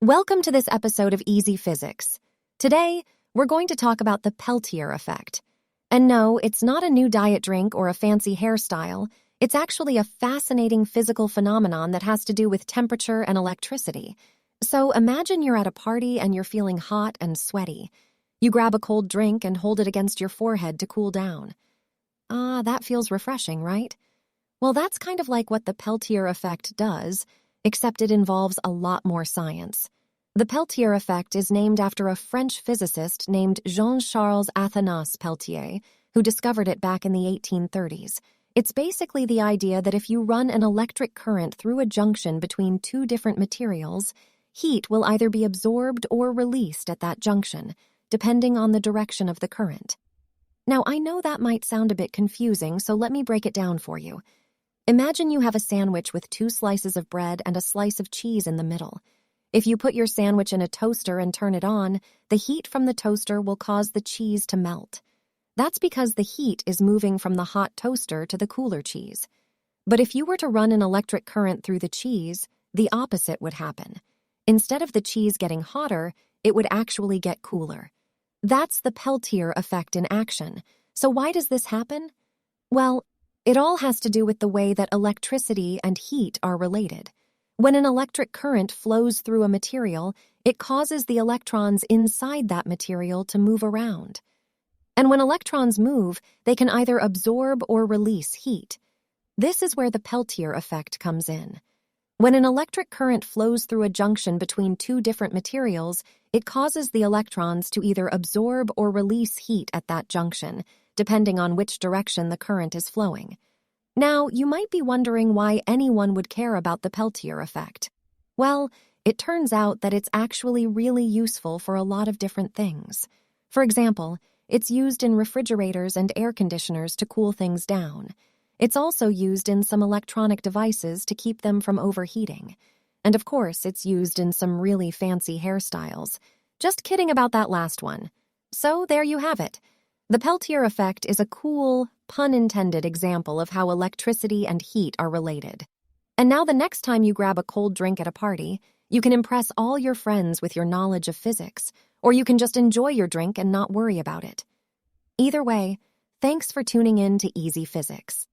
Welcome to this episode of Easy Physics. Today, we're going to talk about the Peltier effect. And no, it's not a new diet drink or a fancy hairstyle. It's actually a fascinating physical phenomenon that has to do with temperature and electricity. So imagine you're at a party and you're feeling hot and sweaty. You grab a cold drink and hold it against your forehead to cool down. That feels refreshing, right? Well, that's kind of like what the Peltier effect does, except it involves a lot more science. The Peltier effect is named after a French physicist named Jean-Charles Athanas Peltier, who discovered it back in the 1830s. It's basically the idea that if you run an electric current through a junction between two different materials, heat will either be absorbed or released at that junction, depending on the direction of the current. Now, I know that might sound a bit confusing, so let me break it down for you. Imagine you have a sandwich with 2 slices of bread and a slice of cheese in the middle. If you put your sandwich in a toaster and turn it on, the heat from the toaster will cause the cheese to melt. That's because the heat is moving from the hot toaster to the cooler cheese. But if you were to run an electric current through the cheese, the opposite would happen. Instead of the cheese getting hotter, it would actually get cooler. That's the Peltier effect in action. So why does this happen? Well, it all has to do with the way that electricity and heat are related. When an electric current flows through a material, it causes the electrons inside that material to move around. And when electrons move, they can either absorb or release heat. This is where the Peltier effect comes in. When an electric current flows through a junction between 2 different materials, it causes the electrons to either absorb or release heat at that junction, depending on which direction the current is flowing. Now, you might be wondering why anyone would care about the Peltier effect. Well, it turns out that it's actually really useful for a lot of different things. For example, it's used in refrigerators and air conditioners to cool things down. It's also used in some electronic devices to keep them from overheating. And of course, it's used in some really fancy hairstyles. Just kidding about that last one. So there you have it. The Peltier effect is a cool, pun-intended example of how electricity and heat are related. And now the next time you grab a cold drink at a party, you can impress all your friends with your knowledge of physics, or you can just enjoy your drink and not worry about it. Either way, thanks for tuning in to Easy Physics.